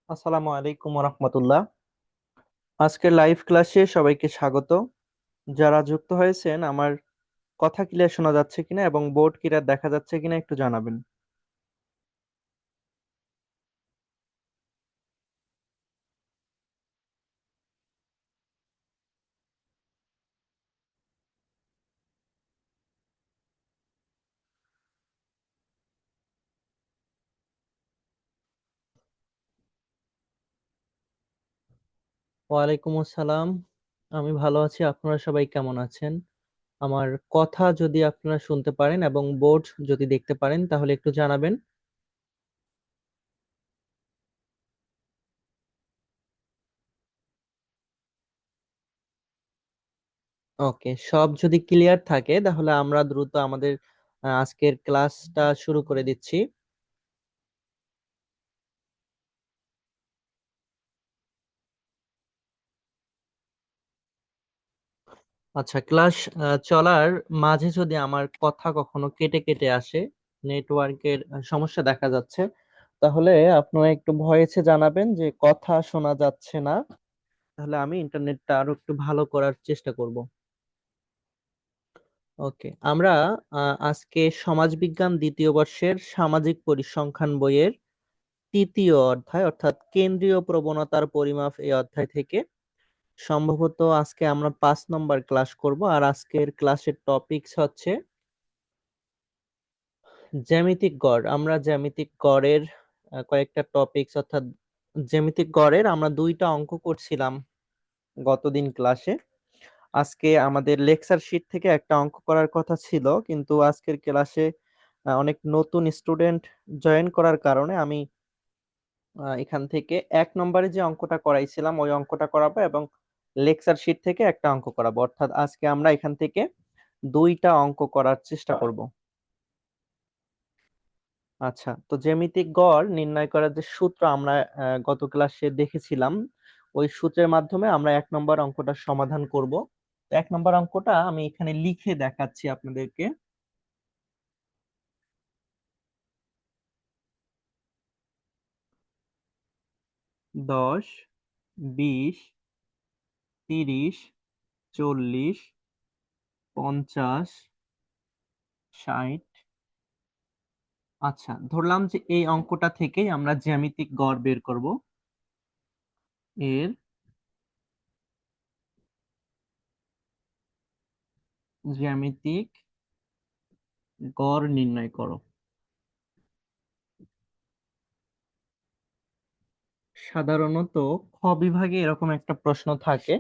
আসসালামু আলাইকুম রহমতুল্লাহ। আজকের লাইভ ক্লাসে সবাইকে স্বাগত। যারা যুক্ত হয়েছেন, আমার কথা ক্লিয়ার শোনা যাচ্ছে কিনা এবং বোর্ড ক্লিয়ার দেখা যাচ্ছে কিনা একটু জানাবেন। ওয়ালাইকুম আসসালাম। আমি ভালো আছি, আপনারা সবাই কেমন আছেন? আমার কথা যদি আপনারা শুনতে পারেন এবং বোর্ড যদি দেখতে পারেন তাহলে একটু জানাবেন। ওকে, সব যদি ক্লিয়ার থাকে তাহলে আমরা দ্রুত আমাদের আজকের ক্লাসটা শুরু করে দিচ্ছি। আচ্ছা, ক্লাস চলার মাঝে যদি আমার কথা কখনো কেটে কেটে আসে, নেটওয়ার্কের সমস্যা দেখা যাচ্ছে, তাহলে আপনারা একটু ভয়েসে জানাবেন যে কথা শোনা যাচ্ছে না। তাহলে আমি ইন্টারনেটটা আরো একটু ভালো করার চেষ্টা করব। ওকে, আমরা আজকে সমাজবিজ্ঞান দ্বিতীয় বর্ষের সামাজিক পরিসংখ্যান বইয়ের তৃতীয় অধ্যায় অর্থাৎ কেন্দ্রীয় প্রবণতার পরিমাপ এই অধ্যায় থেকে সম্ভবত আজকে আমরা 5 নম্বর ক্লাস করব। আর আজকের ক্লাসের টপিকস হচ্ছে জ্যামিতিক গড়। আমরা জ্যামিতিক গড়ের কয়েকটা টপিকস অর্থাৎ জ্যামিতিক গড়ের আমরা 2টা অঙ্ক করছিলাম গতদিন ক্লাসে। আজকে আমাদের লেকচার শিট থেকে একটা অঙ্ক করার কথা ছিল, কিন্তু আজকের ক্লাসে অনেক নতুন স্টুডেন্ট জয়েন করার কারণে আমি এখান থেকে 1 নম্বরে যে অঙ্কটা করাইছিলাম ওই অঙ্কটা করাবো এবং লেকচার শিট থেকে একটা অঙ্ক করাবো। অর্থাৎ আজকে আমরা এখান থেকে 2টা অঙ্ক করার চেষ্টা করব। আচ্ছা, তো জ্যামিতিক গড় নির্ণয় করার যে সূত্র আমরা গত ক্লাসে দেখেছিলাম, ওই সূত্রের মাধ্যমে আমরা 1 নম্বর অঙ্কটা সমাধান করব। 1 নম্বর অঙ্কটা আমি এখানে লিখে দেখাচ্ছি আপনাদেরকে। 10, 20, 30, 40, 50, 60। আচ্ছা, ধরলাম যে এই অঙ্কটা থেকেই আমরা জ্যামিতিক গড় বের করব। এর জ্যামিতিক গড় নির্ণয় করো। সাধারণত খ বিভাগে এরকম একটা প্রশ্ন থাকে।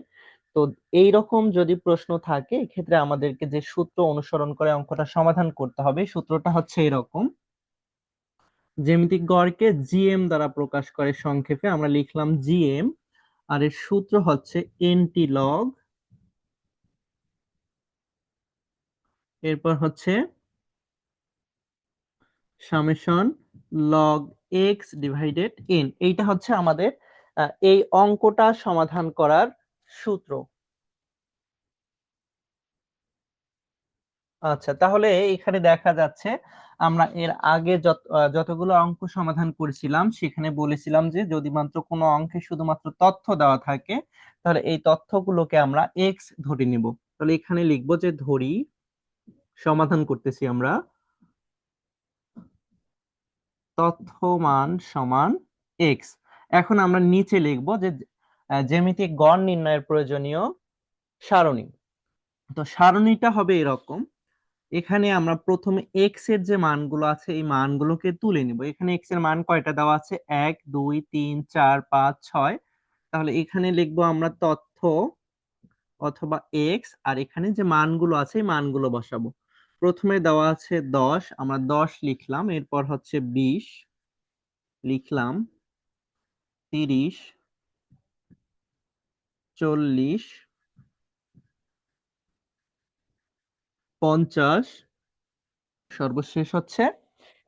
তো এই রকম যদি প্রশ্ন থাকে, এক্ষেত্রে আমাদেরকে যে সূত্র অনুসরণ করে অঙ্কটা সমাধান করতে হবে, সূত্রটা হচ্ছে এরকম। জ্যামিতিক গড়কে জিএম দ্বারা প্রকাশ করে, সংক্ষেপে আমরা লিখলাম জিএম। আর এর সূত্র হচ্ছে এনটি লগ, এরপর হচ্ছে summation log x divided N. এইটা হচ্ছে আমাদের এই অঙ্কটা সমাধান করার সূত্র। আচ্ছা, তাহলে এখানে দেখা যাচ্ছে আমরা এর আগে যতগুলো অঙ্ক সমাধান করেছিলাম সেখানে বলেছিলাম যে যদি মাত্র কোনো অঙ্কে শুধুমাত্র তথ্য দেওয়া থাকে তাহলে এই তথ্যগুলোকে আমরা এক্স ধরে নিব। তাহলে এখানে লিখবো যে ধরি, সমাধান করতেছি আমরা, তথ্য মান সমান এক্স। এখন আমরা নিচে লিখবো যে জ্যামিতিক গড় নির্ণয়ের প্রয়োজনীয় সারণী। তো সারণীটা হবে এরকম। এখানে আমরা প্রথমে এক্স এর যে মানগুলো আছে এই মানগুলোকে তুলে নিব। এখানে এক্স এর মান কয়টা দেওয়া আছে? 1, 2, 3, 4, 5, 6। তাহলে এখানে লিখবো আমরা তথ্য অথবা এক্স, আর এখানে যে মানগুলো আছে এই মানগুলো বসাবো। প্রথমে দেওয়া আছে 10, আমরা 10 লিখলাম। এরপর হচ্ছে 20 লিখলাম, 30, 40, 50, সর্বশেষ হচ্ছে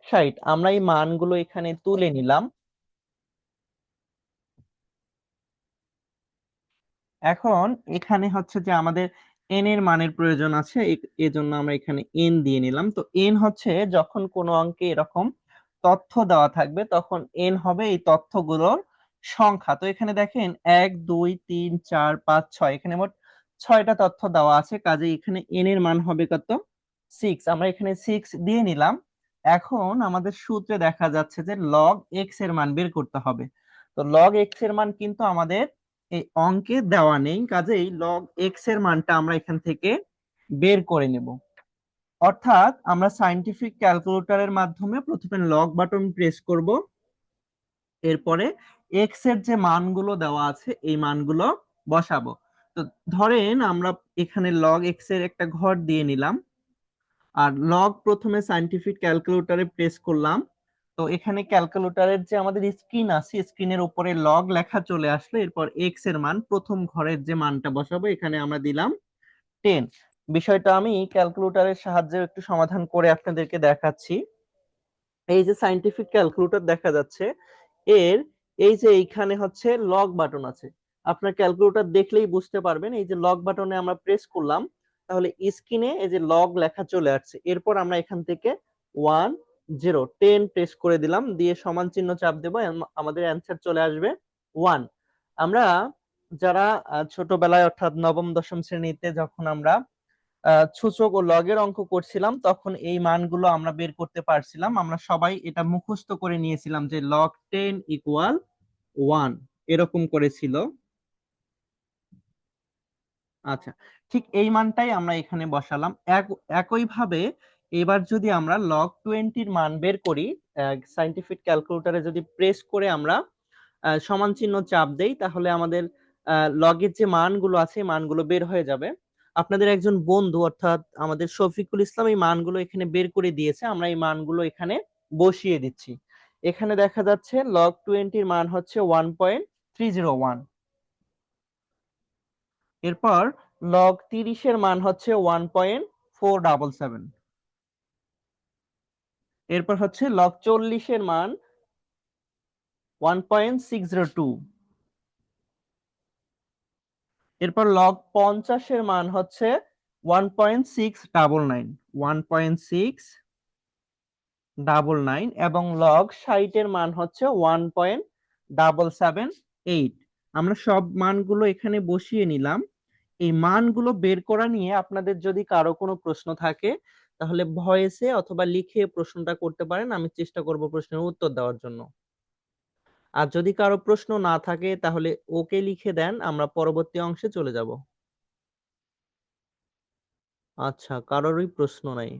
60। আমরা এই মানগুলো এখানে তুলে নিলাম। এখন এখানে হচ্ছে যে আমাদের এন এর মানের প্রয়োজন আছে, এজন্য আমরা এখানে এন দিয়ে নিলাম। তো এন হচ্ছে যখন কোনো অঙ্কে এরকম তথ্য দেওয়া থাকবে তখন এন হবে এই তথ্যগুলোর সংখ্যা। তো এখানে দেখেন 1 2 3 4 5 6, এখানে মোট 6টা তথ্য দেওয়া আছে, কাজে এখানে n এর মান হবে কত? 6। আমরা এখানে 6 দিয়ে নিলাম। এখন আমাদের সূত্রে দেখা যাচ্ছে যে লগ x এর মান বের করতে হবে। তো লগ x এর মান কিন্তু আমাদের এই অঙ্কে দেওয়া নেই, কাজেই লগ x এর মানটা আমরা এখান থেকে বের করে নেব। অর্থাৎ আমরা সায়েন্টিফিক ক্যালকুলেটরের মাধ্যমে প্রথমে লগ বাটন প্রেস করব, এরপরে এক্স এর যে মানগুলো দেওয়া আছে এই মানগুলো বসাবো। তো ধরেন আমরা এখানে লগ এক্স এর একটা ঘর দিয়ে নিলাম, আর লগ প্রথমে সায়েন্টিফিক ক্যালকুলেটরে প্রেস করলাম। তো এখানে ক্যালকুলেটরের যে আমাদের স্ক্রিন আছে, স্ক্রিনের উপরে লগ লেখা চলে আসলো, এরপর এক্স এর মান প্রথম ঘরের যে মানটা বসাবো, এখানে আমরা দিলাম 10। বিষয়টা আমি ক্যালকুলেটরের সাহায্যে একটু সমাধান করে আপনাদেরকে দেখাচ্ছি। এই যে সায়েন্টিফিক ক্যালকুলেটর দেখা যাচ্ছে, এর এই যে এইখানে হচ্ছে লগ বাটন আছে। আপনার ক্যালকুলেটর দেখলেই বুঝতে পারবেন, এই যে লগ বাটনে আমরা প্রেস করলাম, তাহলে স্ক্রিনে এই যে লগ লেখা চলে আসছে। এরপর আমরা এখান থেকে 1 0 10 প্রেস করে দিলাম, দিয়ে সমান চিহ্ন চাপ দেবো, আমাদের অ্যান্সার চলে আসবে 1। আমরা যারা ছোটবেলায় অর্থাৎ নবম দশম শ্রেণীতে যখন আমরা সূচক ও লগের অঙ্ক করছিলাম, তখন এই মানগুলো আমরা বের করতে পারছিলাম। আমরা সবাই এটা মুখস্থ করে নিয়েছিলাম যে log 10 ইকুয়াল 1, এরকম করেছিল। আচ্ছা, ঠিক এই মানটাই আমরা এখানে বসালাম। একইভাবে এবার যদি আমরা log 20 এর মান বের করি, সায়েন্টিফিক ক্যালকুলেটরে যদি প্রেস করে আমরা সমান চিহ্ন চাপ দেই, তাহলে আমাদের লগের যে মানগুলো আছে এই মানগুলো বের হয়ে যাবে। আপনাদের একজন বন্ধু অর্থাৎ আমাদের শফিকুল ইসলাম এই মানগুলো এখানে বের করে দিয়েছে, আমরা এই মানগুলো এখানে বসিয়ে দিচ্ছি। এখানে দেখা যাচ্ছে log 20 এর মান হচ্ছে 1.301। এরপর log 30 এর মান হচ্ছে 1.477। এরপর হচ্ছে log 40 এর মান 1.602। এরপর লগ 50 এর মান হচ্ছে 1.699, 1.699, এবং লগ 60 এর মান হচ্ছে 1.778। আমরা সব মানগুলো এখানে বসিয়ে নিলাম। এই মানগুলো বের করা নিয়ে আপনাদের যদি কারো কোনো প্রশ্ন থাকে, তাহলে ভয়েসে অথবা লিখে প্রশ্নটা করতে পারেন, আমি চেষ্টা করব প্রশ্নের উত্তর দেওয়ার জন্য। আর যদি কারো প্রশ্ন না থাকে তাহলে ওকে লিখে দেন, আমরা পরবর্তী অংশে চলে যাব। আচ্ছা, কারোরই প্রশ্ন নাই।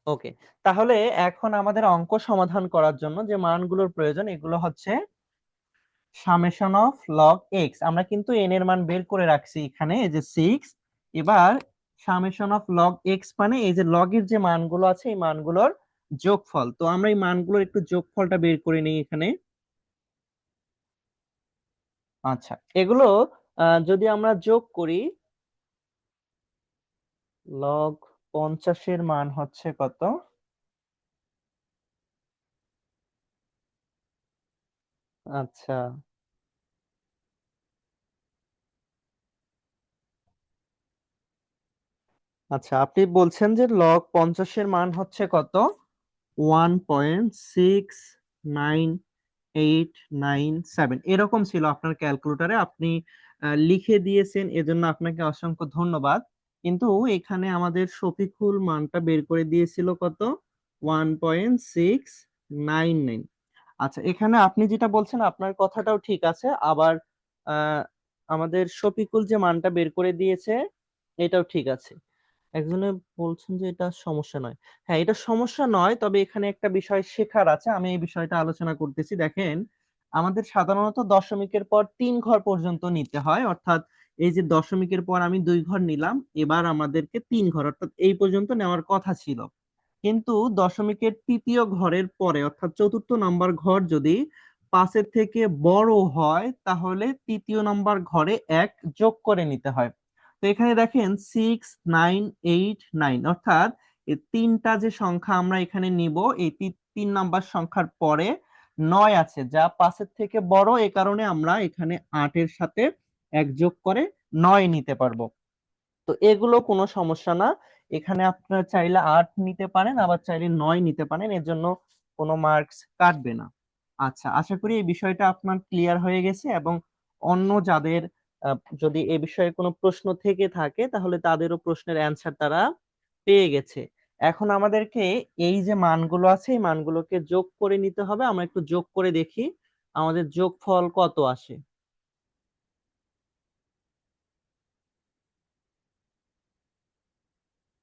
ওকে, তাহলে এখন আমাদের অঙ্ক সমাধান করার জন্য যে মানগুলোর প্রয়োজন এগুলো হচ্ছে সামেশন অফ লগ এক্স। আমরা কিন্তু এন এর মান বের করে রাখছি এখানে, এই যে 6। এবার সামেশন অফ লগ এক্স মানে এই যে লগের যে মানগুলো আছে এই মানগুলোর যোগফল। তো আমরা এই মানগুলোর একটু যোগফলটা বের করে নিই এখানে। আচ্ছা, এগুলো যদি আমরা যোগ করি, লগ 50 এর মান হচ্ছে কত? আচ্ছা, আচ্ছা, আপনি বলছেন যে লগ 50 এর মান হচ্ছে কত? 1.69897 এরকম ছিল আপনার ক্যালকুলেটরে, আপনি লিখে দিয়েছেন, এজন্য আপনাকে অসংখ্য ধন্যবাদ। কিন্তু এখানে আমাদের শফিকুল মানটা বের করে দিয়েছিল কত? 1.699। আচ্ছা, এখানে আপনি যেটা বলছেন আপনার কথাটাও ঠিক আছে, আবার আহ, আমাদের শফিকুল যে মানটা বের করে দিয়েছে এটাও ঠিক আছে। একজনে বলছেন যে এটা সমস্যা নয়। হ্যাঁ, এটা সমস্যা নয়, তবে এখানে একটা বিষয় শেখার আছে, আমি এই বিষয়টা আলোচনা করতেছি। দেখেন, আমাদের সাধারণত দশমিকের পর 3 ঘর পর্যন্ত নিতে হয়, অর্থাৎ এই যে দশমিকের পর আমি 2 ঘর নিলাম, এবার আমাদেরকে 3 ঘর অর্থাৎ এই পর্যন্ত নেওয়ার কথা ছিল। কিন্তু দশমিকের তৃতীয় ঘরের পরে অর্থাৎ চতুর্থ নাম্বার ঘর যদি 5-এর থেকে বড় হয়, তাহলে তৃতীয় নাম্বার ঘরে 1 যোগ করে নিতে হয়। তো এখানে দেখেন 6989, অর্থাৎ এই তিনটা যে সংখ্যা আমরা এখানে নিব, এই 3 নাম্বার সংখ্যার পরে 9 আছে, যা 5-এর থেকে বড়, এ কারণে আমরা এখানে 8-এর সাথে 1 যোগ করে 9 নিতে পারবো। তো এগুলো কোনো সমস্যা না। এখানে আপনার চাইলে 8 নিতে পারেন, আবার চাইলে 9 নিতে পারেন, এর জন্য কোনো মার্কস কাটবে না। আচ্ছা, আশা করি এই বিষয়টা আপনার ক্লিয়ার হয়ে গেছে, এবং অন্য যাদের যদি এ বিষয়ে কোনো প্রশ্ন থেকে থাকে তাহলে তাদেরও প্রশ্নের অ্যান্সার তারা পেয়ে গেছে। এখন আমাদেরকে এই যে মানগুলো আছে এই মানগুলোকে যোগ করে নিতে হবে। আমরা একটু যোগ করে দেখি আমাদের যোগফল কত আসে।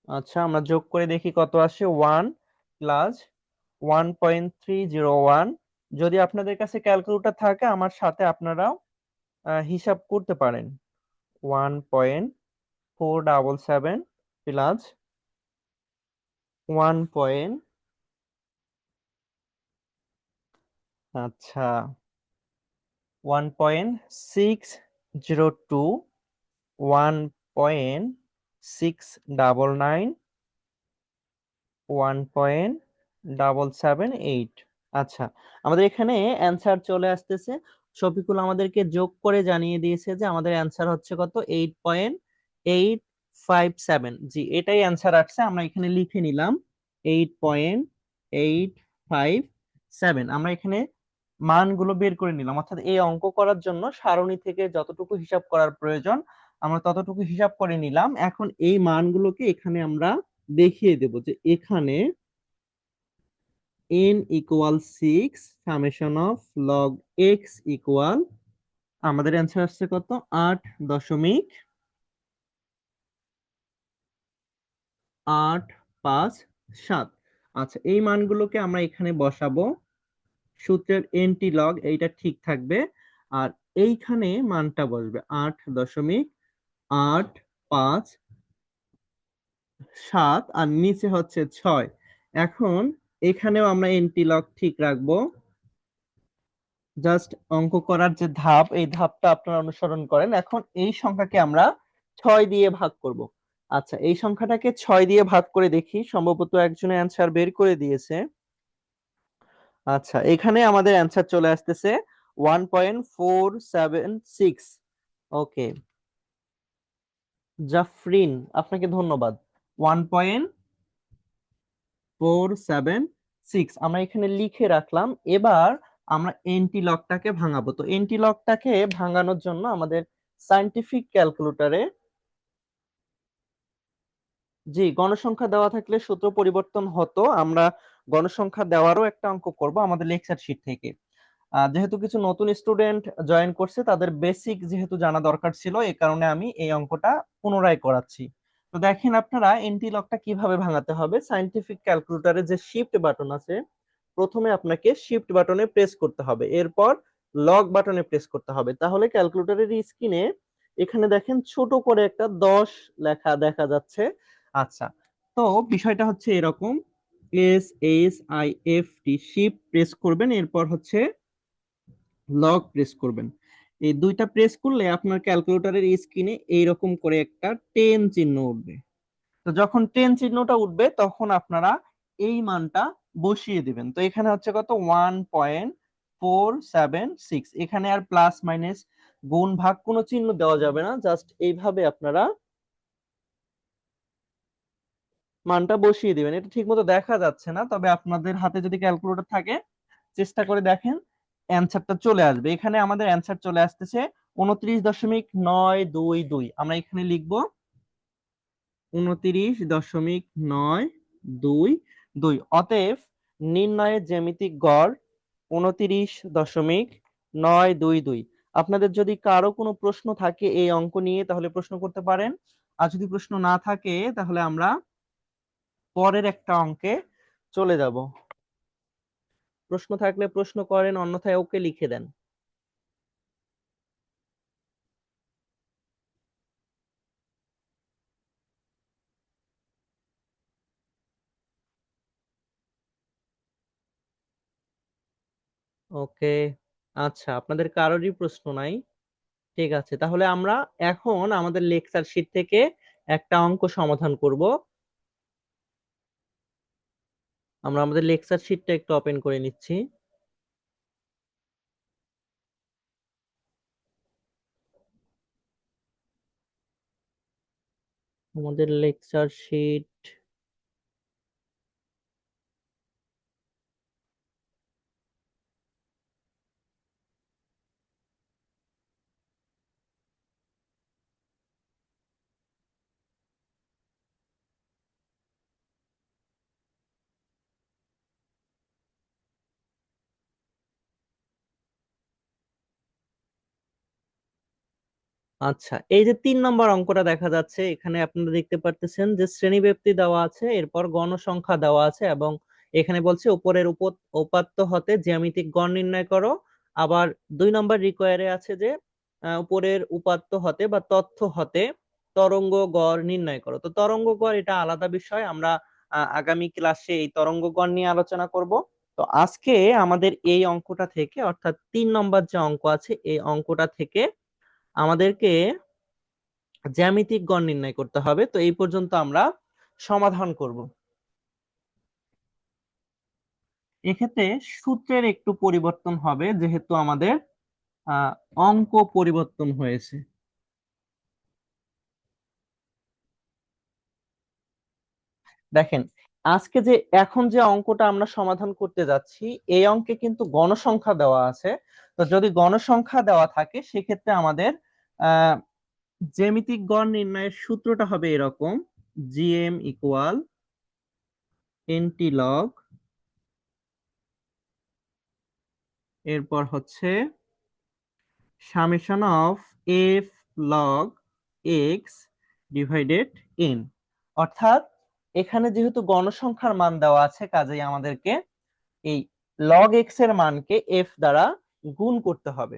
আচ্ছা, আমরা যোগ করে দেখি কত আসে। 1 + 1.301। যদি আপনাদের কাছে ক্যালকুলেটর থাকে আমার সাথে আপনারাও হিসাব করতে পারেন। 1.477 প্লাস 1. আচ্ছা, 1.602, 1.699, 1.778। আচ্ছা, আমাদের এখানে অ্যান্সার চলে আসতেছে। শফিকুল আমাদেরকে যোগ করে জানিয়ে দিয়েছে যে আমাদের অ্যান্সার হচ্ছে কত, 8.857। জি, এটাই অ্যান্সার আসছে, আমরা এখানে লিখে নিলাম 8.857। আমরা এখানে মানগুলো বের করে নিলাম, অর্থাৎ এই অঙ্ক করার জন্য সারণী থেকে যতটুকু হিসাব করার প্রয়োজন আমরা ততটুকু হিসাব করে নিলাম। এখন এই মানগুলোকে এখানে আমরা দেখিয়ে দেব যে এখানে n = 6 summation of log x equal, আমাদের অ্যান্সার আসছে কত, 8.857। আচ্ছা, এই মানগুলোকে আমরা এখানে বসাবো। সূত্রের এনটি লগ এইটা ঠিক থাকবে, আর এইখানে মানটা বসবে 8.857, আর নিচে হচ্ছে 6। এখন এখানেও আমরা এনটি লগ ঠিক রাখবো। জাস্ট অঙ্ক করার যে ধাপ এই ধাপটা আপনারা অনুসরণ করেন। এখন এই সংখ্যাকে আমরা 6 দিয়ে ভাগ করব। আচ্ছা, এই সংখ্যাটাকে 6 দিয়ে ভাগ করে দেখি, সম্ভবত একজনের অ্যান্সার বের করে দিয়েছে। আচ্ছা, এখানে আমাদের অ্যান্সার চলে আসতেছে 1.476। ওকে, জাফরিন, আপনাকে ধন্যবাদ। 1.476 আমরা এখানে লিখে রাখলাম। এবার আমরা এনটি লগটাকে ভাঙাবো। তো এনটি লগটাকে ভাঙানোর জন্য আমাদের সায়েন্টিফিক ক্যালকুলেটরে, জি, গণসংখ্যা দেওয়া থাকলে সূত্র পরিবর্তন হতো। আমরা গণসংখ্যা দেওয়ারও একটা অঙ্ক করব আমাদের লেকচার শিট থেকে। যেহেতু কিছু নতুন স্টুডেন্ট জয়েন করছে তাদের বেসিক যেহেতু জানা দরকার ছিল, এই কারণে আমি এই অঙ্কটা পুনরায় করাচ্ছি। তো দেখেন আপনারা এন্টি লকটা কিভাবে ভাঙাতে হবে। সায়েন্টিফিক ক্যালকুলেটরে যে শিফট বাটন আছে, প্রথমে আপনাকে শিফট বাটনে প্রেস করতে হবে, এরপর লক বাটনে প্রেস করতে হবে, তাহলে ক্যালকুলেটরের স্ক্রিনে এখানে দেখেন ছোট করে একটা 10 লেখা দেখা যাচ্ছে। আচ্ছা, তো বিষয়টা হচ্ছে এরকম, SHIFT শিফট প্রেস করবেন, এরপর হচ্ছে লক প্রেস করবেন। এই দুইটা প্রেস করলে আপনার ক্যালকুলেটরের স্ক্রিনে এইরকম করে একটা 10 চিহ্ন উঠবে। তো যখন 10 চিহ্নটা উঠবে তখন আপনারা এই মানটা বসিয়ে দিবেন। তো এখানে হচ্ছে কত, 1.476। এখানে আর প্লাস মাইনাস গুণ ভাগ কোনো চিহ্ন দেওয়া যাবে না, জাস্ট এইভাবে আপনারা মানটা বসিয়ে দিবেন। এটা ঠিক মতো দেখা যাচ্ছে না, তবে আপনাদের হাতে যদি ক্যালকুলেটর থাকে চেষ্টা করে দেখেন, অ্যান্সারটা চলে আসবে। এখানে আমাদের অ্যান্সার চলে আসতেছে 29.922। আমরা এখানে লিখবো 29.922। অতএব নির্ণয়ের জ্যামিতিক গড় 29.922। আপনাদের যদি কারো কোনো প্রশ্ন থাকে এই অঙ্ক নিয়ে তাহলে প্রশ্ন করতে পারেন, আর যদি প্রশ্ন না থাকে তাহলে আমরা পরের একটা অঙ্কে চলে যাব। প্রশ্ন থাকলে প্রশ্ন করেন, অন্যথায় ওকে লিখে দেন। ওকে, আচ্ছা, আপনাদের কারোরই প্রশ্ন নাই। ঠিক আছে, তাহলে আমরা এখন আমাদের লেকচার শিট থেকে একটা অঙ্ক সমাধান করব। আমরা আমাদের লেকচার শিটটা একটু ওপেন করে নিচ্ছি। আমাদের লেকচার শিট। আচ্ছা, এই যে 3 নম্বর অঙ্কটা দেখা যাচ্ছে এখানে আপনারা দেখতে পারতেছেন যে শ্রেণীব্যাপ্তি দেওয়া আছে, এরপর গণসংখ্যা দেওয়া আছে, এবং এখানে বলছে উপরের উপাত্ত হতে জ্যামিতিক গড় নির্ণয় করো। আবার 2 নম্বর রিকোয়ারে আছে যে উপরের উপাত্ত হতে বা তথ্য হতে তরঙ্গ গড় নির্ণয় করো। তো তরঙ্গ গড় এটা আলাদা বিষয়, আমরা আগামী ক্লাসে এই তরঙ্গ গড় নিয়ে আলোচনা করব। তো আজকে আমাদের এই অঙ্কটা থেকে, অর্থাৎ 3 নম্বর যে অঙ্ক আছে এই অঙ্কটা থেকে আমাদেরকে জ্যামিতিক গড় নির্ণয় করতে হবে। তো এই পর্যন্ত আমরা সমাধান করব। এক্ষেত্রে সূত্রের একটু পরিবর্তন হবে যেহেতু আমাদের আহ, অঙ্ক পরিবর্তন হয়েছে। দেখেন, আজকে যে এখন যে অঙ্কটা আমরা সমাধান করতে যাচ্ছি এই অঙ্কে কিন্তু গণসংখ্যা দেওয়া আছে। তো যদি গণসংখ্যা দেওয়া থাকে সেক্ষেত্রে আমাদের আহ জ্যামিতিক গড় নির্ণয়ের সূত্রটা হবে এরকম: জিএম ইকুয়াল এনটি লগ, এরপর হচ্ছে summation of F log x divided N. অর্থাৎ এখানে যেহেতু গণসংখ্যার মান দেওয়া আছে কাজেই আমাদেরকে এই লগ এক্স এর মানকে এফ দ্বারা গুণ করতে হবে।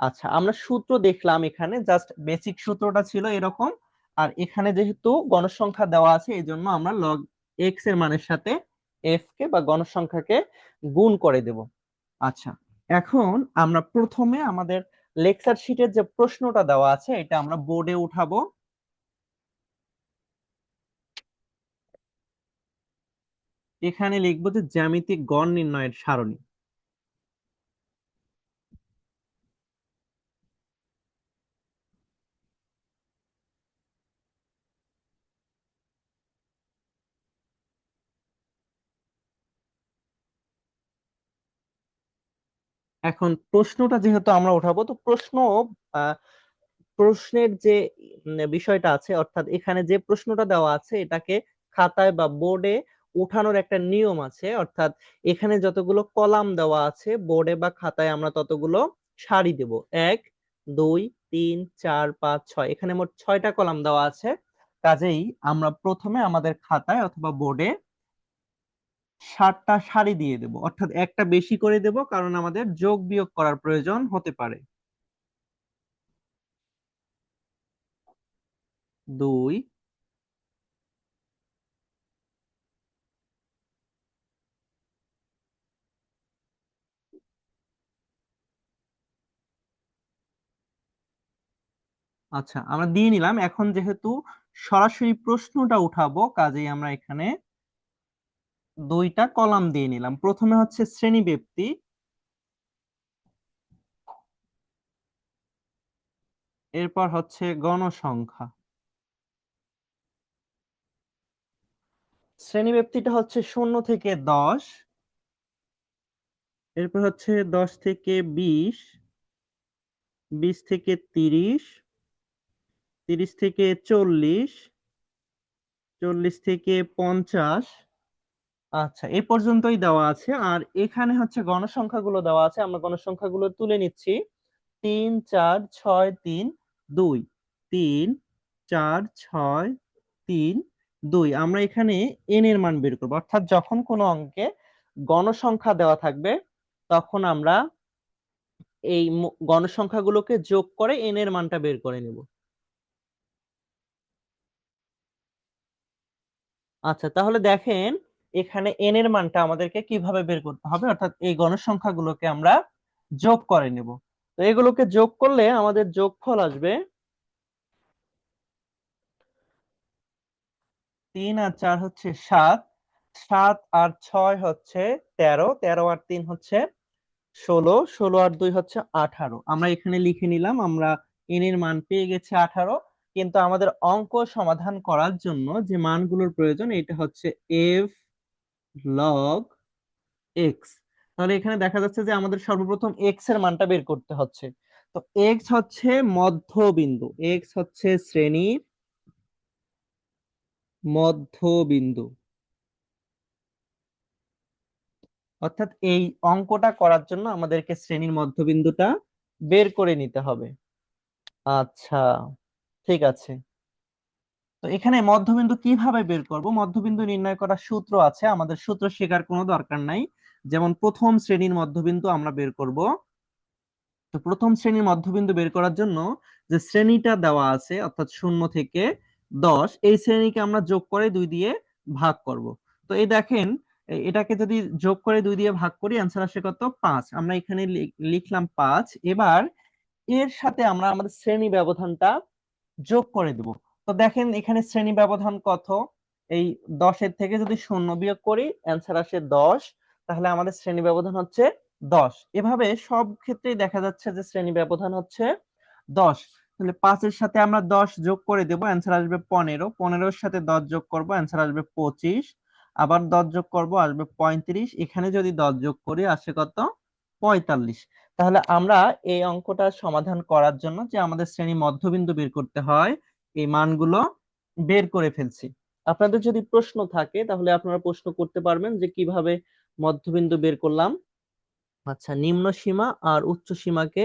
আচ্ছা, আমরা সূত্র দেখলাম, এখানে জাস্ট বেসিক সূত্রটা ছিল এরকম। আর এখানে যেহেতু গণসংখ্যা দেওয়া আছে এই জন্য আমরা লগ এক্স এর মানের সাথে এফ কে বা গণসংখ্যাকে গুণ করে দেব। আচ্ছা, এখন আমরা প্রথমে আমাদের লেকচার শিটের যে প্রশ্নটা দেওয়া আছে এটা আমরা বোর্ডে উঠাবো। এখানে লিখবো যে জ্যামিতিক গড় নির্ণয়ের সারণী। এখন প্রশ্নটা যেহেতু আমরা উঠাবো তো আহ, প্রশ্নের যে বিষয়টা আছে, অর্থাৎ এখানে যে প্রশ্নটা দেওয়া আছে এটাকে খাতায় বা বোর্ডে উঠানোর একটা নিয়ম আছে। অর্থাৎ এখানে যতগুলো কলাম দেওয়া আছে বোর্ডে বা খাতায় আমরা ততগুলো সারি দেব। 1 2 3 4 5 6, এখানে মোট 6টা কলাম দেওয়া আছে। কাজেই আমরা প্রথমে আমাদের খাতায় অথবা বোর্ডে 7টা সারি দিয়ে দেব, অর্থাৎ একটা বেশি করে দেব কারণ আমাদের যোগ বিয়োগ করার প্রয়োজন হতে পারে। 2। আচ্ছা, আমরা দিয়ে নিলাম। এখন যেহেতু সরাসরি প্রশ্নটা উঠাবো কাজেই আমরা এখানে 2টা কলাম দিয়ে নিলাম। প্রথমে হচ্ছে শ্রেণী ব্যক্তি, এরপর হচ্ছে গণসংখ্যা। শ্রেণী ব্যক্তিটা হচ্ছে 0 থেকে 10, এরপর হচ্ছে 10 থেকে 20, 20 থেকে 30, 30 থেকে 40, 40 থেকে 50। আচ্ছা, এই পর্যন্তই দেওয়া আছে। আর এখানে হচ্ছে গণসংখ্যাগুলো দেওয়া আছে, আমরা গণসংখ্যাগুলো তুলে নিচ্ছি। 3 4 6 3 2, 3 4 6 3 2। আমরা এখানে এন এর মান বের করবো, অর্থাৎ যখন কোনো অঙ্কে গণসংখ্যা দেওয়া থাকবে তখন আমরা এই গণসংখ্যাগুলোকে যোগ করে এন এর মানটা বের করে নেব। আচ্ছা, তাহলে দেখেন এখানে এন এর মানটা আমাদেরকে কিভাবে বের করতে হবে, অর্থাৎ এই গণসংখ্যাগুলোকে আমরা যোগ করে নেব। তো এগুলোকে যোগ করলে আমাদের যোগফল আসবে 3 আর 4 হচ্ছে 7, 7 আর 6 হচ্ছে 13, 13 আর 3 হচ্ছে 16, 16 আর 2 হচ্ছে 18। আমরা এখানে লিখে নিলাম, আমরা এন এর মান পেয়ে গেছি 18। কিন্তু আমাদের অঙ্ক সমাধান করার জন্য যে মানগুলোর প্রয়োজন এটা হচ্ছে এফ লগ এক্স। তাহলে এখানে দেখা যাচ্ছে যে আমাদের সর্বপ্রথম এক্স এর মানটা বের করতে হচ্ছে। তো এক্স হচ্ছে মধ্যবিন্দু, এক্স হচ্ছে শ্রেণীর মধ্যবিন্দু। অর্থাৎ এই অঙ্কটা করার জন্য আমাদেরকে শ্রেণীর মধ্যবিন্দুটা বের করে নিতে হবে। আচ্ছা, ঠিক আছে। তো এখানে মধ্যবিন্দু কিভাবে বের করব? মধ্যবিন্দু নির্ণয় করার সূত্র আছে, আমাদের সূত্র শেখার কোনো দরকার নাই। যেমন প্রথম শ্রেণীর মধ্যবিন্দু আমরা বের করব। তো প্রথম শ্রেণীর মধ্যবিন্দু বের করার জন্য যে শ্রেণীটা দেওয়া আছে অর্থাৎ 0 থেকে 10, এই শ্রেণীকে আমরা যোগ করে 2 দিয়ে ভাগ করব। তো এই দেখেন, এটাকে যদি যোগ করে 2 দিয়ে ভাগ করি অ্যান্সার আসে কত? 5। আমরা এখানে লিখলাম 5। এবার এর সাথে আমরা আমাদের শ্রেণী ব্যবধানটা যোগ করে দেব। তো দেখেন এখানে শ্রেণী ব্যবধান কত? এই 10-এর থেকে যদি 0 বিয়োগ করি অ্যান্সার আসে 10। তাহলে আমাদের শ্রেণী ব্যবধান হচ্ছে 10। এভাবে সব ক্ষেত্রেই দেখা যাচ্ছে যে শ্রেণী ব্যবধান হচ্ছে 10। তাহলে 5-এর সাথে আমরা 10 যোগ করে দেব, অ্যান্সার আসবে 15। 15-এর সাথে 10 যোগ করব, অ্যান্সার আসবে 25। আবার 10 যোগ করব, আসবে 35। এখানে যদি 10 যোগ করি আসে কত? 45। তাহলে আমরা এই অঙ্কটা সমাধান করার জন্য যে আমাদের শ্রেণী মধ্যবিন্দু বের করতে হয় এই মানগুলো বের করে ফেলছি। আপনাদের যদি প্রশ্ন থাকে তাহলে আপনারা প্রশ্ন করতে পারবেন যে কিভাবে মধ্যবিন্দু বের করলাম। আচ্ছা, নিম্ন সীমা আর উচ্চ সীমাকে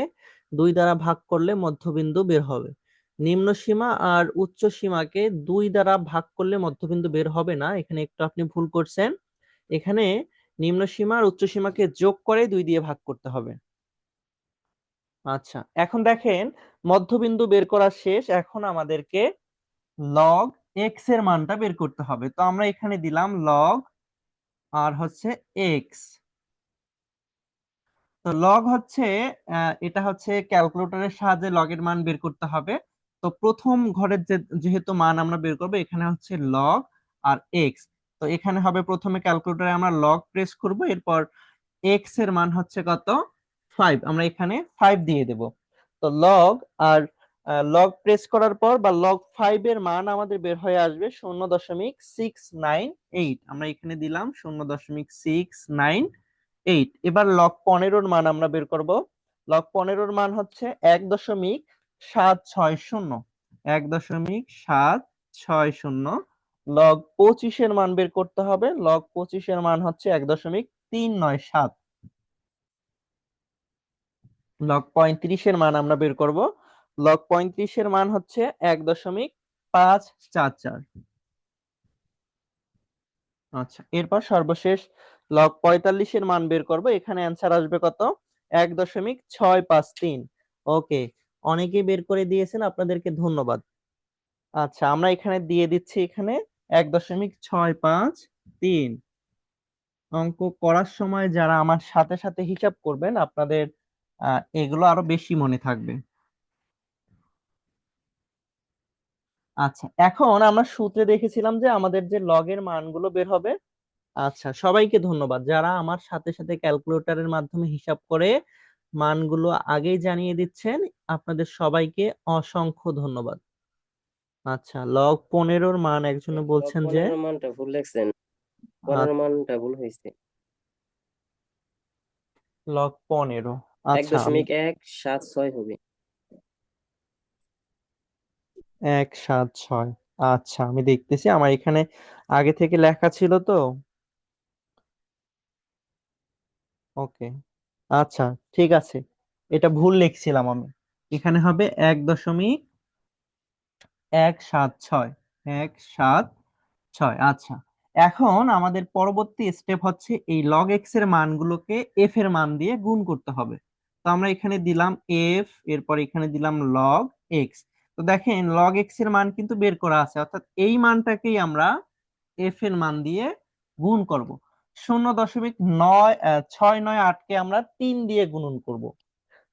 2 দ্বারা ভাগ করলে মধ্যবিন্দু বের হবে। নিম্ন সীমা আর উচ্চ সীমাকে 2 দ্বারা ভাগ করলে মধ্যবিন্দু বের হবে না, এখানে একটু আপনি ভুল করছেন। এখানে নিম্ন সীমা আর উচ্চ সীমাকে যোগ করে 2 দিয়ে ভাগ করতে হবে। আচ্ছা, এখন দেখেন মধ্যবিন্দু বের করা শেষ, এখন আমাদেরকে লগ এক্স এর মানটা বের করতে হবে। তো আমরা এখানে দিলাম লগ আর হচ্ছে এক্স। তো লগ হচ্ছে এটা হচ্ছে ক্যালকুলেটরের সাহায্যে লগের মান বের করতে হবে। তো প্রথম ঘরের যেহেতু মান আমরা বের করবো এখানে হচ্ছে লগ আর এক্স। তো এখানে হবে প্রথমে ক্যালকুলেটরে আমরা লগ প্রেস করব, এরপর এক্স এর মান হচ্ছে কত? 5। আমরা এখানে 5 দিয়ে দেব। তো লগ আর লগ প্রেস করার পর বা লগ 5 এর মান আমাদের বের হয়ে আসবে 0.698। আমরা এখানে দিলাম 0.698। এবার লগ 15-র মান আমরা বের করব। লগ 15-র মান হচ্ছে 1.760। 1.760। লগ 25-এর মান বের করতে হবে। লগ 25-এর মান হচ্ছে 1.397। লগ 35-এর মান আমরা বের করব। লগ 35-এর মান হচ্ছে 1.544। আচ্ছা, এরপর সর্বশেষ লগ 45-এর মান বের করব। এখানে অ্যান্সার আসবে কত? 1.653। ওকে, অনেকেই বের করে দিয়েছেন, আপনাদেরকে ধন্যবাদ। আচ্ছা, আমরা এখানে দিয়ে দিচ্ছি এখানে 1.653। অঙ্ক করার সময় যারা আমার সাথে সাথে হিসাব করবেন আপনাদের এগুলো আরো বেশি মনে থাকবে। আচ্ছা, এখন আমরা সূত্রে দেখেছিলাম যে আমাদের যে লগের মানগুলো বের হবে। আচ্ছা, সবাইকে ধন্যবাদ যারা আমার সাথে সাথে ক্যালকুলেটরের মাধ্যমে হিসাব করে মানগুলো আগেই জানিয়ে দিচ্ছেন। আপনাদের সবাইকে অসংখ্য ধন্যবাদ। আচ্ছা, লগ 15-র মান একজনে লগ বলছেন যে 15 মানটা ভুল লিখছেন, আ- 15 মানটা ভুল হয়েছে। লগ 15। এক আচ্ছা, আমি দশমিক এক সাত ছয় হবে। 1.760। আচ্ছা, আমি দেখতেছি আমার এখানে আগে থেকে লেখা ছিল তো। ওকে, আচ্ছা, ঠিক আছে, এটা ভুল লিখছিলাম আমি। এখানে হবে 1.176। 1.76। আচ্ছা, এখন আমাদের পরবর্তী স্টেপ হচ্ছে এই লগ এক্স এর মানগুলোকে এফ এর মান দিয়ে গুণ করতে হবে। তো আমরা এখানে দিলাম এফ, এরপর এখানে দিলাম লগ এক্স। তো দেখেন লগ এক্স এর মান কিন্তু বের করা আছে, অর্থাৎ এই মানটাকেই আমরা এফ এর মান দিয়ে গুণ করব। 0.698-কে আমরা 3 দিয়ে গুণন করব।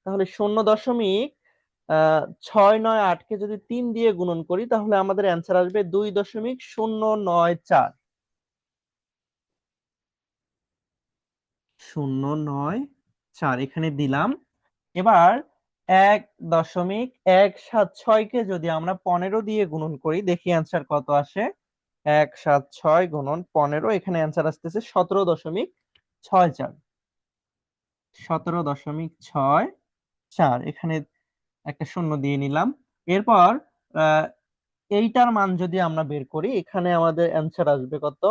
তাহলে 0.698-কে যদি 3 দিয়ে গুণন করি তাহলে আমাদের অ্যান্সার আসবে 2.094। 0.94 এখানে দিলাম। এবার 1.176 কে যদি আমরা 15 দিয়ে গুণন করি, দেখি অ্যান্সার কত আসে। 176 গুণন 15, এখানে অ্যান্সার আসতেছে 17.64। 17.64, এখানে একটা শূন্য দিয়ে নিলাম। এরপর আহ এইটার মান যদি আমরা বের করি, এখানে আমাদের অ্যান্সার আসবে কত?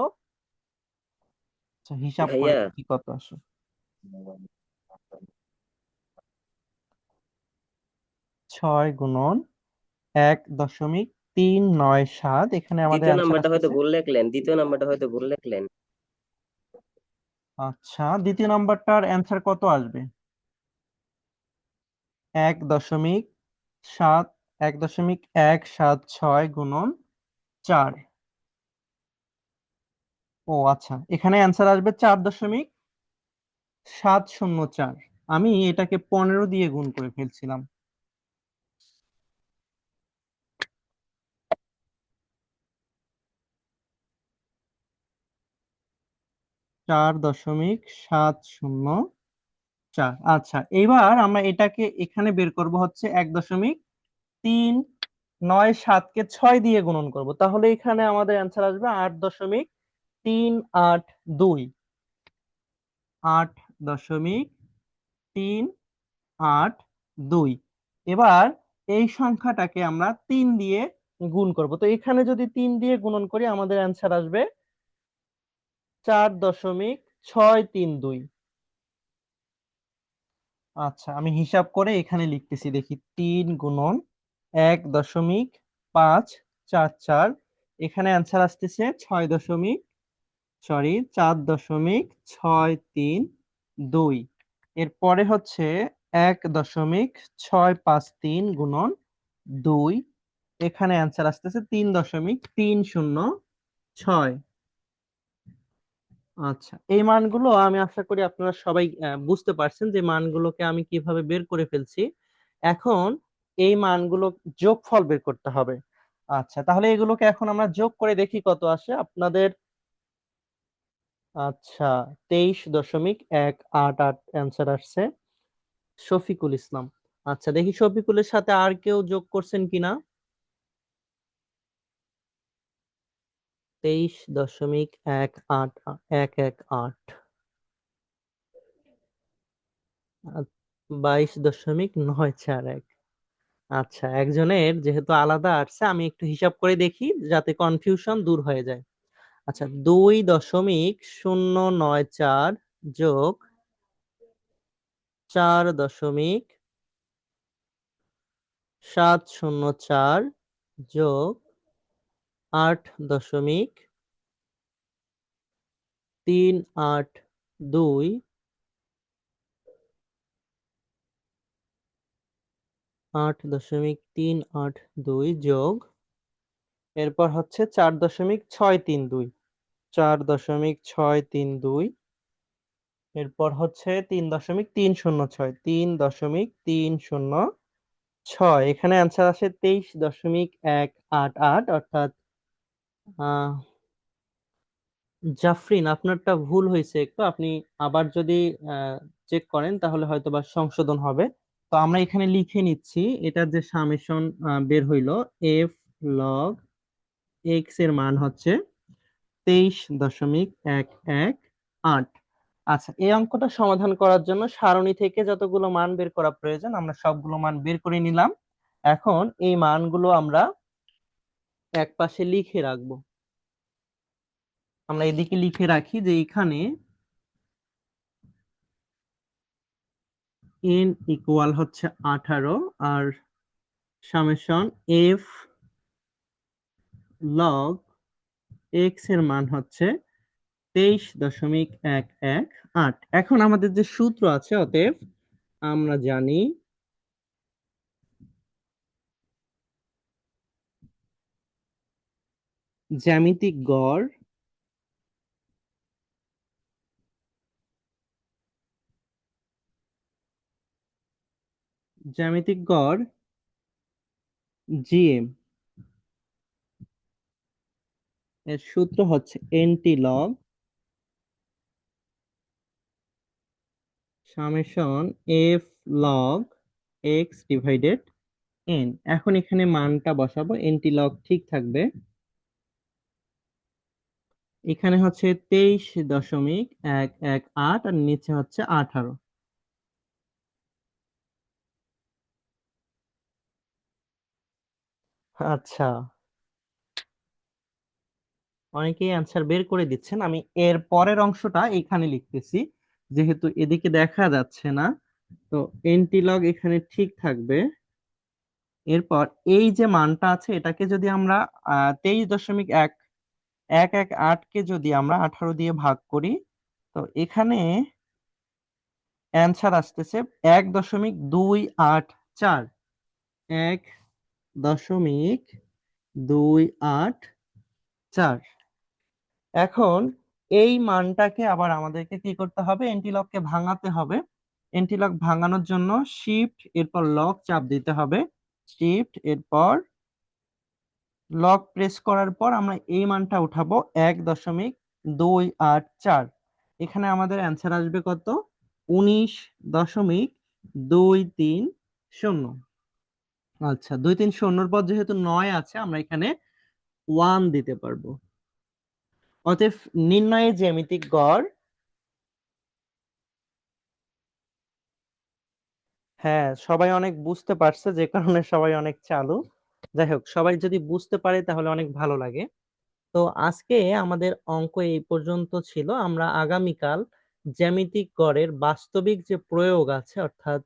আচ্ছা, হিসাব করে ভাইয়া, কি কত আসে। 6 গুণন 1.397, এখানে আমাদের দ্বিতীয় অ্যান্সার নাম্বারটা হয়তো আসতেছে। ভুল লিখলেন, দ্বিতীয় নাম্বারটা হয়তো ভুল লিখলেন। আচ্ছা, দ্বিতীয় নাম্বারটার অ্যান্সার কত আসবে? 1.7, 1.176 গুণন 4। ও আচ্ছা, এখানে অ্যান্সার আসবে 4.704। আমি এটাকে 15 দিয়ে গুণ করে ফেলছিলাম। 4.704। আচ্ছা, এবার আমরা এটাকে এখানে বের করব হচ্ছে 1.397 কে 6 দিয়ে গুণন করব, তাহলে এখানে আমাদের অ্যান্সার আসবে 8.382। 8.382। এবার এই সংখ্যাটাকে আমরা 3 দিয়ে গুণ করব, তো এখানে যদি 3 দিয়ে গুণন করি আমাদের অ্যান্সার আসবে 4.632। আচ্ছা, আমি হিসাব করে এখানে লিখতেছি, দেখি। 3 গুণন 1.544, এখানে অ্যান্সার আসতেছে 4.632। এরপরে হচ্ছে 1.653 গুণন 2, এখানে অ্যান্সার আসতেছে 3.306। আচ্ছা, এই মানগুলো আমি আশা করি আপনারা সবাই বুঝতে পারছেন যে মানগুলোকে আমি কিভাবে বের করে ফেলছি। এখন এই মানগুলো যোগফল বের করতে হবে। আচ্ছা, তাহলে এগুলোকে এখন আমরা যোগ করে দেখি কত আসে আপনাদের। আচ্ছা, 23.188 অ্যান্সার আসছে শফিকুল ইসলাম। আচ্ছা, দেখি শফিকুলের সাথে আর কেউ যোগ করছেন কিনা। 23.188। 22.941। আচ্ছা, একজনের যেহেতু আলাদা আসছে, আমি একটু হিসাব করে দেখি যাতে কনফিউশন দূর হয়ে যায়। আচ্ছা, 2.094 যোগ 4.704 যোগ 8.382, 8.382 যোগ, এরপর হচ্ছে 4.632। 4.632, এরপর হচ্ছে 3.306। 3.306, এখানে অ্যান্সার আসে 23.188, অর্থাৎ আহ জাফরিন, আপনারটা ভুল হয়েছে একটু, আপনি আবার যদি চেক করেন তাহলে হয়তো বা সংশোধন হবে। তো আমরা এখানে লিখে নিচ্ছি, এটার যে সামেশন বের হইলো, এফ লগ এক্স এর মান হচ্ছে 23.118। আচ্ছা, এই অঙ্কটা সমাধান করার জন্য সারণী থেকে যতগুলো মান বের করা প্রয়োজন আমরা সবগুলো মান বের করে নিলাম। এখন এই মানগুলো আমরা এক পাশে লিখে রাখবো। আমরা এদিকে লিখে রাখি যে এখানে n ইকুয়াল হচ্ছে 18, আর সামেশন এফ লগ এক্স এর মান হচ্ছে 23.118। এখন আমাদের যে সূত্র আছে, অতএব আমরা জানি জ্যামিতিক গড় জ্যামিতিক গড় জিএম এর সূত্র হচ্ছে antilog summation f log x divided N. এখন এখানে মানটা বসাবো, এনটি লগ ঠিক থাকবে। এখানে হচ্ছে 23.118 আর নিচে হচ্ছে 18। আচ্ছা, অনেকেই অ্যান্সার বের করে দিচ্ছেন। আমি এর পরের অংশটা এখানে লিখতেছি, যেহেতু এদিকে দেখা যাচ্ছে না। তো এনটি লগ এখানে ঠিক থাকবে। এরপর এই যে মানটা আছে এটাকে যদি আমরা 23.1118 কে যদি আমরা 18 দিয়ে ভাগ করি, তো এখানে অ্যান্সার আসতেছে 1.284। 1.284। এখন এই মানটাকে আবার আমাদেরকে কি করতে হবে, এন্টিলককে ভাঙাতে হবে। এন্টিলক ভাঙানোর জন্য শিফট এরপর লক চাপ দিতে হবে। শিফট এরপর লক প্রেস করার পর আমরা এই মানটা উঠাবো 1.284। এখানে আমাদের অ্যান্সার আসবে কত? 19.230। আচ্ছা, 230 পর যেহেতু 9 আছে, আমরা এখানে 1 দিতে পারবো। অতএব নির্ণয়ে জ্যামিতিক গড়। হ্যাঁ, সবাই অনেক বুঝতে পারছে, যে কারণে সবাই অনেক চালু। যাই হোক, সবাই যদি বুঝতে পারে তাহলে অনেক ভালো লাগে। তো আজকে আমাদের অঙ্ক এই পর্যন্ত ছিল। আমরা আগামীকাল জ্যামিতিক গড়ের বাস্তবিক যে প্রয়োগ আছে, অর্থাৎ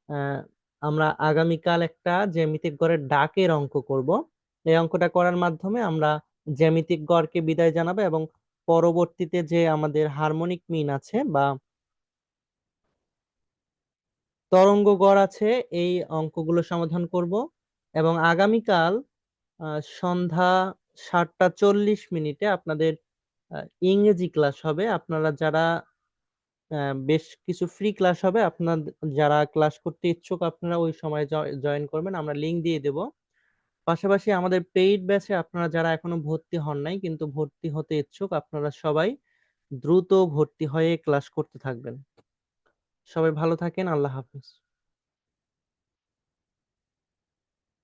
আহ, আমরা আগামীকাল একটা জ্যামিতিক গড়ের ডাকের অঙ্ক করব। এই অঙ্কটা করার মাধ্যমে আমরা জ্যামিতিক গড়কে বিদায় জানাবো এবং পরবর্তীতে যে আমাদের হারমোনিক মিন আছে বা তরঙ্গ গড় আছে, এই অঙ্কগুলো সমাধান করব। এবং আগামীকাল সন্ধ্যা 7টা 40 মিনিটে আপনাদের ইংরেজি ক্লাস হবে। আপনারা যারা বেশ কিছু ফ্রি ক্লাস হবে, আপনার যারা ক্লাস করতে ইচ্ছুক আপনারা ওই সময় জয়েন করবেন, আমরা লিংক দিয়ে দেব। পাশাপাশি আমাদের পেইড ব্যাচে আপনারা যারা এখনো ভর্তি হন নাই কিন্তু ভর্তি হতে ইচ্ছুক, আপনারা সবাই দ্রুত ভর্তি হয়ে ক্লাস করতে থাকবেন। সবাই ভালো থাকেন, আল্লাহ হাফেজ।